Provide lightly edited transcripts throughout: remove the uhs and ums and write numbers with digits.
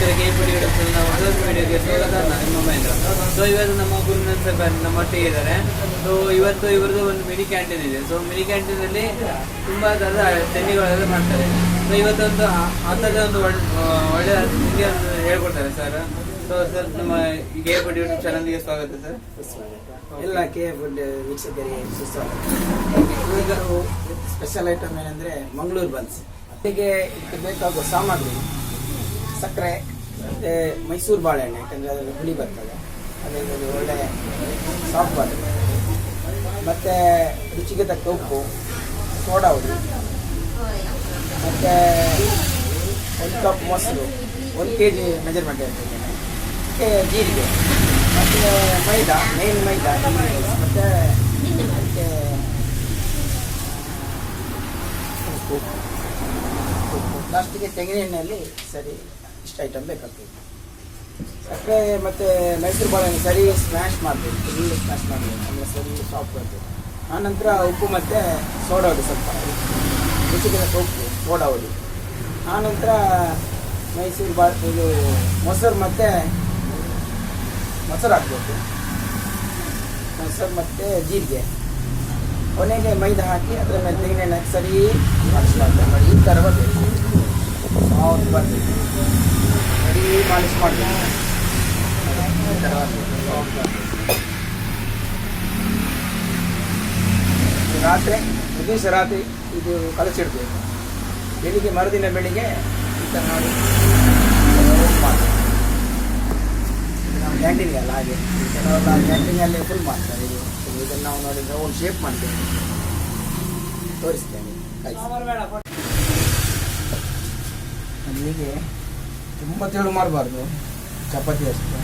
ನಮಸ್ಕಾರ KPD ನಮ್ಮ ಹೊಸ ವಿಡಿಯೋಗೆ ಸ್ವಾಗತ. ನಾನು ನಿಮ್ಮ ಮಹೇಂದ್ರ. ಸೊ ಇವತ್ತು ನಮ್ಮ ಗುರುನಾಥ್ ಸರ್ ನಮ್ಮೊಟ್ಟಿಗೆ ಇದ್ದಾರೆ. ಸೊ ಇವತ್ತು ಇವ್ರದ್ದು ಒಂದು ಮಿನಿ ಕ್ಯಾಂಟೀನ್ ಇದೆ. ಸೊ ಮಿನಿ ಕ್ಯಾಂಟೀನಲ್ಲಿ ತುಂಬ ಥರದ ತಿಂಡಿಗಳೆಲ್ಲ ಮಾಡ್ತಾರೆ. ಸೊ ಇವತ್ತೊಂದು ಆ ಥರದ ಒಂದು ಒಳ್ಳೆಯ ತಿಂಡಿ ಅಂತ ಹೇಳ್ಕೊಡ್ತಾರೆ ಸರ್. ಸೊ ಸರ್ ನಮ್ಮ KPD ಯೂಟ್ಯೂಬ್ ಚಾನಲ್ಗೆ ಸ್ವಾಗತ ಸರ್. ಎಲ್ಲ KPD ವೀಕ್ಷಕರಿಗೆ ಸುಸ್ವಾಗತ. ಈಗ ಸ್ಪೆಷಲ್ ಐಟಮ್ ಏನಂದರೆ ಮಂಗಳೂರು ಬನ್ಸ್. ಅದಕ್ಕೆ ಇದಕ್ಕೆ ಬೇಕಾಗುವ ಸಾಮಗ್ರಿ ಸಕ್ಕರೆ ಮತ್ತು ಮೈಸೂರು ಬಾಳೆಹಣ್ಣು, ಯಾಕಂದರೆ ಅದರಲ್ಲಿ ಹುಳಿ ಬರ್ತದೆ, ಅದರಲ್ಲಿ ಒಳ್ಳೆ ಸಾಫ್ಟ್ ಬರ್ತದೆ, ಮತ್ತು ರುಚಿಗೆ ತಕ್ಕ ಉಪ್ಪು, ಸೋಡಾ ಹುಡಿ, ಮತ್ತು 1 ಕಪ್ ಮೊಸರು, 1 kg ಮೆಜರ್ಮೆಂಟ್ ಇರ್ತದೆ, ಮತ್ತು ಜೀರಿಗೆ, ಮತ್ತು ಮೈದಾ, ಮೇನ್ ಮೈದಾ, ಮತ್ತು ಅದಕ್ಕೆ ಲಾಸ್ಟಿಗೆ ತೆಂಗಿನ ಎಣ್ಣೆಯಲ್ಲಿ ಸರಿ ಇಷ್ಟು ಐಟಮ್ ಬೇಕಾಗ್ತದೆ. ಸಕ್ಕರೆ ಮತ್ತು ಮೈಸೂರು ಬಾಳೆಹಣ್ಣು ಸರಿ ಸ್ಮ್ಯಾಶ್ ಮಾಡಬೇಕು, ಫುಲ್ ಸ್ಮ್ಯಾಶ್ ಮಾಡಬೇಕು, ಅಂದರೆ ಸರಿ ಸಾಫ್ಟ್ ಬರ್ತದೆ. ಆನಂತರ ಉಪ್ಪು ಮತ್ತು ಸೋಡಾ ಹುಡಿ, ಸ್ವಲ್ಪ ರುಚಿಗೆ ಉಪ್ಪು, ಸೋಡಾ ಹುಡಿ. ಆನಂತರ ಮೈಸೂರು ಇದು ಮೊಸರು ಹಾಕಬೇಕು, ಮೊಸರು ಮತ್ತು ಜೀರಿಗೆ, ಕೊನೆಗೆ ಮೈದಾ ಹಾಕಿ ಅದರ ಮೇಲೆ ತೆಂಗಿನ ಎಣ್ಣೆ ಸರಿ ಮಾಲಿಶ್ ಮಾಡ್ತಾರೆ. ಮಾಡಿ ಈ ಥರ ಬರಬೇಕು, ಸಾಫ್ಟ್ ಬರಬೇಕು, ಸರಿ ಮಾಲಿಶ್ ಮಾಡಬೇಕು, ಈ ಥರ ಬರಬೇಕು, ಸಾಫ್ಟ್ ಬರಬೇಕು. ದಿವಸ ರಾತ್ರಿ ಇದು ಕಲಸಿಡ್ಬೇಕು. ಮರುದಿನ ಬೆಳಿಗ್ಗೆ ಈ ಥರ ಮಾಡಿ ಮಾಡ್ತಾರೆ. ನಾವು ಕ್ಯಾಂಟೀನ್ಗೆ ಅಲ್ಲ, ಹಾಗೆ ಕೆಲವೆಲ್ಲ ಕ್ಯಾಂಟೀನಲ್ಲಿ ಫುಲ್ ಮಾಡ್ತಾರೆ. ಇದನ್ನು ನಾವು ನೋಡಿದ್ರೆ ಒಂದು ಶೇಪ್ ಮಾಡ್ತೇವೆ, ತೋರಿಸ್ತೇನೆ. ಅಲ್ಲಿಗೆ ತುಂಬ ತೆಳು ಮಾಡಬಾರ್ದು, ಚಪಾತಿ ಅಷ್ಟು.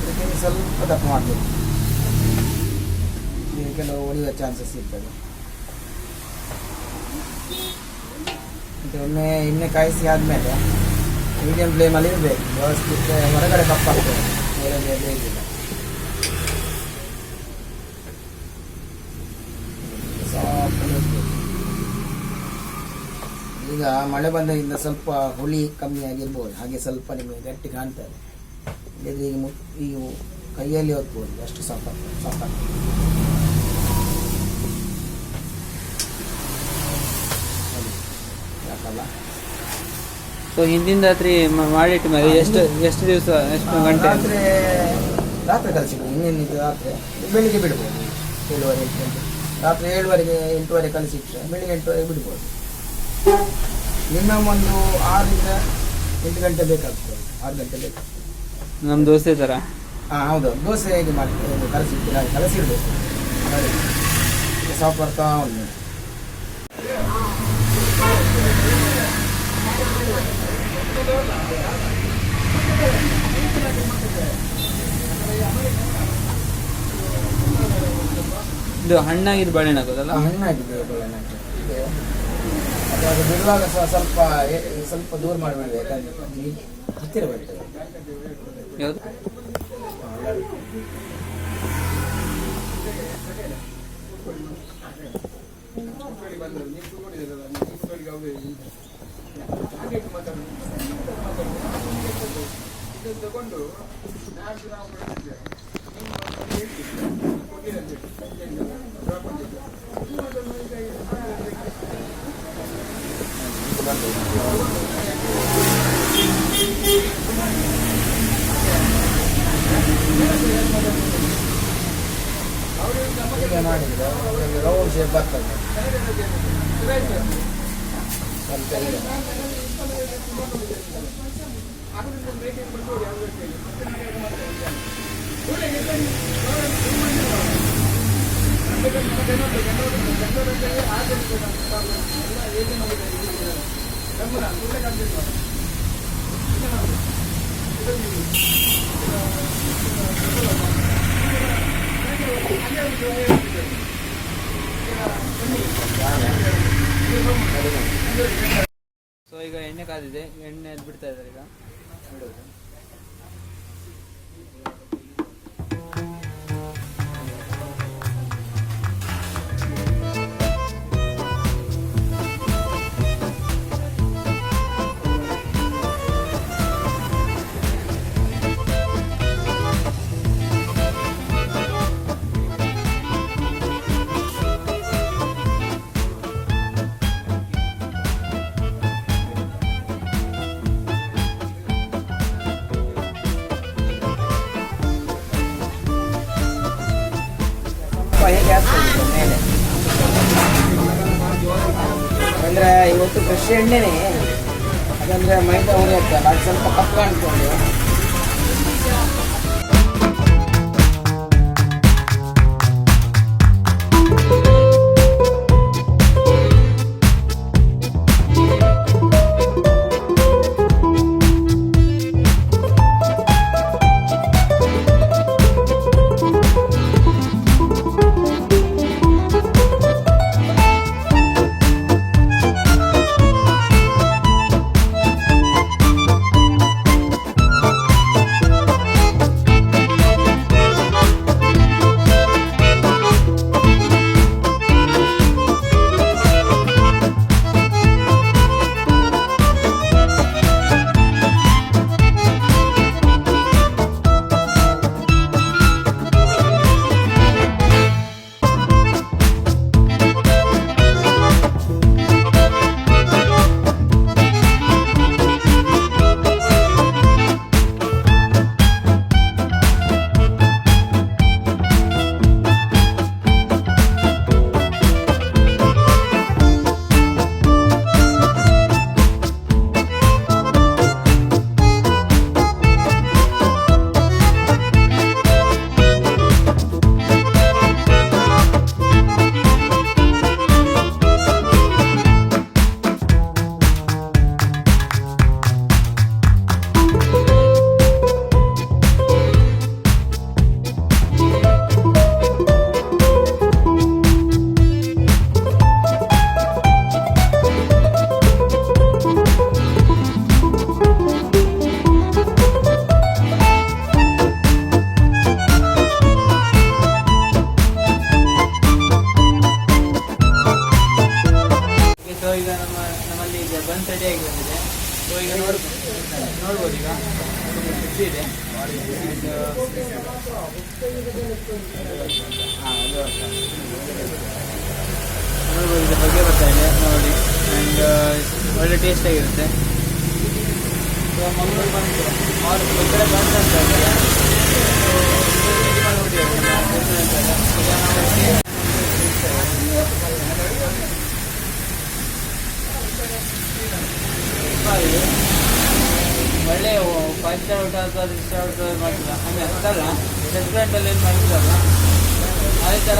ಇದಕ್ಕೆ ಸ್ವಲ್ಪ ದಪ್ಪ ಮಾಡಬೇಕು, ಈಗ ಕೆಲವು ಒಡೆಯುವ ಚಾನ್ಸಸ್ ಇರ್ತದೆ. ಮತ್ತು ಎಣ್ಣೆ ಕಾಯಿಸಿ ಆದಮೇಲೆ ಮೀಡಿಯಂ ಫ್ಲೇಮಲ್ಲಿ ಇರಬೇಕು, ವ್ಯವಸ್ಥಿತ ಹೊರಗಡೆ ಕಪ್ಪಾಗ್ತದೆ, ಮೇಲಲ್ಲಿ ಬೇಕಿಲ್ಲ. ಈಗ ಮಳೆ ಬಂದಾಗಿಂದ ಸ್ವಲ್ಪ ಹುಳಿ ಕಮ್ಮಿ ಆಗಿರ್ಬೋದು, ಹಾಗೆ ಸ್ವಲ್ಪ ನಿಮಗೆ ಗಟ್ಟಿ ಕಾಣ್ತದೆ. ಈಗ ಕೈಯಲ್ಲಿ ಹೊತ್ಬೋದು, ಅಷ್ಟು ಸಾಫ್ಟ್ ಯಾಕಲ್ಲ. ಸೊ ಹಿಂದಿನ ರಾತ್ರಿ ಮಾಡಿಟ್ಟು ಮೇಲೆ ಎಷ್ಟು ದಿವಸ, ಎಷ್ಟು ಗಂಟೆ? ರಾತ್ರಿ ಕಲಿಸಿದ್ದು, ಇನ್ನೇನಿದ್ದು ರಾತ್ರಿ, ಬೆಳಿಗ್ಗೆ ಬಿಡ್ಬೋದು. 7:30 8 ಗಂಟೆ, ರಾತ್ರಿ 7:30 8:30 ಕಲಿಸಿಟ್ರೆ ಬೆಳಿಗ್ಗೆ 8:30 ಬಿಡ್ಬೋದು. ಮಿನಿಮಮ್ ಒಂದು 6ರಿಂದ 8 ಗಂಟೆ ಬೇಕಾಗ್ತದೆ, 6 ಗಂಟೆ ಬೇಕು. ನಮ್ಮ ದೋಸೆ ಥರ? ಹಾಂ ಹೌದು, ದೋಸೆ ಹೇಗೆ ಮಾಡ್ತೀವಿ ಕಲಸಿಡಬೇಕು, ಸಾಫ್ಟ್ ಬರ್ತಾ ಉಂಟು. ಇದು ಹಣ್ಣಾಗಿದ್ದು ಬಾಳೆಹಣ್ಣು ಹಾಕೋದಲ್ಲ? ಹಣ್ಣಾಗಿದೆ ಬಾಳೆಹಣ್ಣು ಅದು ಬಿಡುವಾಗ ಸ್ವಲ್ಪ ದೂರ ಮಾಡಿಬಿಡ್ಬೇಕು, ಯಾಕಂದ್ರೆ ಹತ್ತಿರ ಬರ್ತದೆ. ಯಾವುದು? ತಗೊಂಡು ಮಾಡಿದ್ರೆ ರೌಂಡ್ ಶೇಪ್ ಬರ್ತದೆ. ಸೊ ಈಗ ಎಣ್ಣೆ ಕಾದಿದೆ, ಎಣ್ಣೆ ಬಿಡ್ತಾ ಇದ್ದಾರೆ ಈಗ. ಮೇಲೆ ಅಂದರೆ ಇವತ್ತು ಫ್ರೆಶ್ ಎಣ್ಣೆನೇ, ಅದಂದರೆ ಮೈದಾ ಹುಳಿ ಆಗ್ತಲ್ಲ, ಅದು ಸ್ವಲ್ಪ ಕಪ್ಪು ಕಾಣ್ಕೊಂಡು. ಈಗ ನಮ್ಮಲ್ಲಿ ಈಗ ಬನ್ಸ್ ರೆಡಿ ಆಗಿ ಬಂದಿದೆ. ಸೊ ಈಗ ನೋಡ್ಬೋದು ಈಗ ಖುಷಿ ಇದೆ. ನೋಡ್ಬೋದು ಇದ್ರ ಬಗ್ಗೆ ಬರ್ತಾ ಇದೆ ನೋಡಿ. ಆ್ಯಂಡ್ ಒಳ್ಳೆ ಟೇಸ್ಟ್ ಆಗಿರುತ್ತೆ. ಸೊ ಮಂಗಳೂರು ಬಂತು ಅವ್ರ ಕಡೆ ಬಂದು ಅಂತ ಇದ್ದಾರೆ. ಒಳ್ಳೆ 5 ಸ್ಟಾರ್ ಊಟ ಅಥವಾ 6 ಸ್ಟಾರ್ ಊಟ ಮಾಡ್ತಿಲ್ಲ, ಅಂದರೆ ಅಂತಲ್ಲ ರೆಸ್ಟೋರೆಂಟಲ್ಲಿ ಏನು ಮಾಡ್ತಿರಲ್ಲ ಅದೇ ಥರ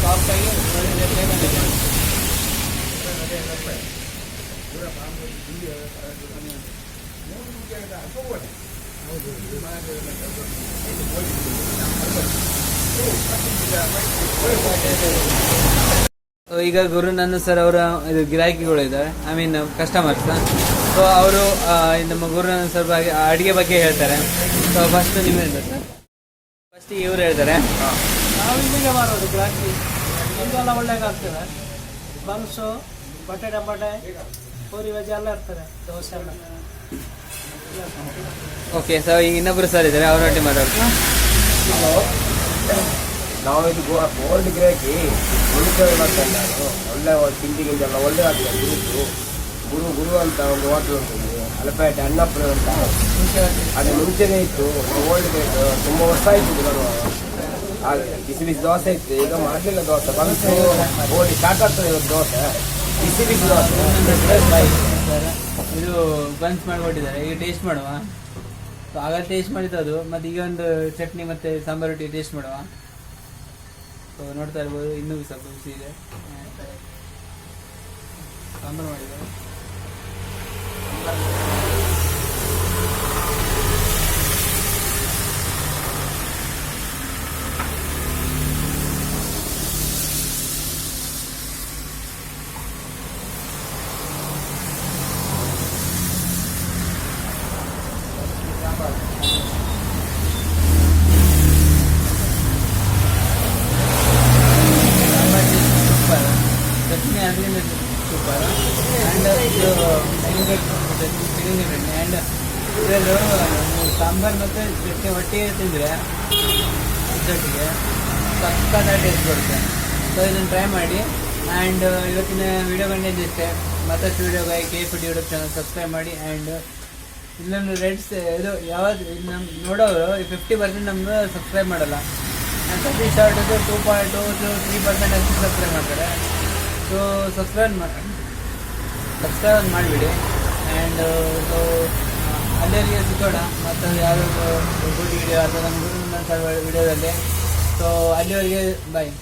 ಸಾಫ್ಟಾಗಿ ಒಳ್ಳೆ ರೆಸ್ಟೇ ಬಂದಿದೆ. ಈಗ ಗುರುನನ್ನು ಸರ್ ಅವರ ಇದು ಗಿರಾಕಿಗಳು ಇದ್ದಾರೆ, ಐ ಮೀನ್ ಕಸ್ಟಮರ್ಸ್. ಸೊ ಅವರು ನಮ್ಮ ಗುರುನನ್ನು ಸರ್ ಅಡುಗೆ ಬಗ್ಗೆ ಹೇಳ್ತಾರೆ. ಸೊ ಫಸ್ಟ್ ನಿಮ್ಮಿಂದ ಸರ್, ಫಸ್ಟ್ ಇವ್ರು ಹೇಳ್ತಾರೆ. ನಾವು ಇಲ್ಲಿಗೆ ಮಾಡೋದು ಗಿರಾಕಿ, ಇದೆಲ್ಲ ಒಳ್ಳೆದಾಗ್ತದೆ. ಬನ್ಸು, ಬಟಾಟೆ, ಪೂರಿ ವೆಜ್ ಎಲ್ಲ ಇರ್ತದೆ, ದೋಸೆ ಎಲ್ಲ. ಓಕೆ, ಸೊ ಈಗ ಇನ್ನೊಬ್ಬರು ಸರ್ ಇದ್ದಾರೆ, ಅವರೊಟ್ಟಿಗೆ ಮಾತಾಡ್ತಾರೆ. ನಾವು ಇದು ಗೋಲ್ಡ್ ಗಿರಾಕಿ ಉಳಿತೇವೆ ಮಾಡ್ತಾರೆ. ನಾನು ಒಳ್ಳೆ ತಿಂಡಿ ಗಿಂಡೆಲ್ಲ ಒಳ್ಳೆ ಆಗ್ತದೆ. ಗುರು ಅಂತ ಒಂದು ಹೋಟ್ಲ್ ఉంటుంది, ಅಲಪೇಟೆ ಅನ್ನಪುರ ಅಂತ. ಅದು ಮುಂಚೆನೇ ಇತ್ತು, ಓಲ್ಡ್ ಗಿರಾಕಿ ತುಂಬ ವರ್ಷ ಆಯಿತು ನಾನು. ಬಿಸಿ ಬಿಸಿ ದೋಸೆ ಇತ್ತು, ಈಗ ಮಾಡಲಿಲ್ಲ ದೋಸೆ. ಬಂದು ಓಡಿ ಸ್ಟಾರ್ಟ್ ಆಗ್ತದೆ ಇವತ್ತು ದೋಸೆ, ಬಿಸಿ ಬಿಸಿ ದೋಸೆ. ಇದು ಬನ್ಸ್ ಮಾಡಿಕೊಟ್ಟಿದ್ದಾರೆ, ಈಗ ಟೇಸ್ಟ್ ಮಾಡುವ. ಸೊ ಆಗ ಟೇಸ್ಟ್ ಮಾಡಿದ್ದು ಅದು, ಮತ್ತು ಈಗ ಒಂದು ಚಟ್ನಿ ಮತ್ತು ಸಾಂಬಾರು ರೊಟ್ಟಿ ಟೇಸ್ಟ್ ಮಾಡುವ. ಸೊ ನೋಡ್ತಾ ಇರ್ಬೋದು, ಇನ್ನೂ ಸ್ವಲ್ಪ ಬಿಸಿ ಇದೆ. ಸಾಂಬಾರು ಮಾಡಿದ್ದಾರೆ. ಚಟ್ನಿ ಅದರಿಂದ ಸೂಪರ್. ಆ್ಯಂಡ್ ಇದು ಆ್ಯಂಡ್ ಇದರಲ್ಲೂ ಸಾಂಬಾರು ಮತ್ತು ಚಟ್ನಿ ಒಟ್ಟಿಗೆ ತಿಂದರೆ ಜೊತೆಗೆ ಸಕ್ಕತ್ತಾಗಿ ಟೇಸ್ಟ್ ಬರುತ್ತೆ. ಸೊ ಇದನ್ನು ಟ್ರೈ ಮಾಡಿ. ಆ್ಯಂಡ್ ಇವತ್ತಿನ ವೀಡಿಯೋ ಕಂಟೆಂಟ್ ಇಷ್ಟೇ. ಮತ್ತಷ್ಟು ವೀಡಿಯೋಗಾಗಿ KFD ಯೂಟ್ಯೂಬ್ ಚಾನಲ್ ಸಬ್ಸ್ಕ್ರೈಬ್ ಮಾಡಿ. ಆ್ಯಂಡ್ ಇಲ್ಲೊಂದು ರೆಡ್ಸ್ ಇದು ಯಾವುದು ನಮ್ಮ ನೋಡೋರು 50% ನಮ್ಮದು ಸಬ್ಸ್ಕ್ರೈಬ್ ಮಾಡಲ್ಲ. ಪ್ರತಿ ಶಾರ್ಟಿಗೆ 2.2 to 3% ಅಷ್ಟು ಸಬ್ಸ್ಕ್ರೈಬ್ ಮಾಡ್ತಾರೆ. ಸೊ ಸಬ್ಸ್ಕ್ರೈಬ್ ಮಾಡಿಬಿಡಿ. ಆ್ಯಂಡ್ ಸೊ ಅಲ್ಲಿವರೆಗೆ ಸಿಗೋಣ ಮತ್ತು ಯಾವುದಾದ್ರು ಗುಡ್ ವಿಡಿಯೋ ಅಥವಾ ನಮ್ಮ ಗುರು ವಿಡಿಯೋದಲ್ಲಿ. ಸೊ ಅಲ್ಲಿವರೆಗೆ ಬಾಯ್.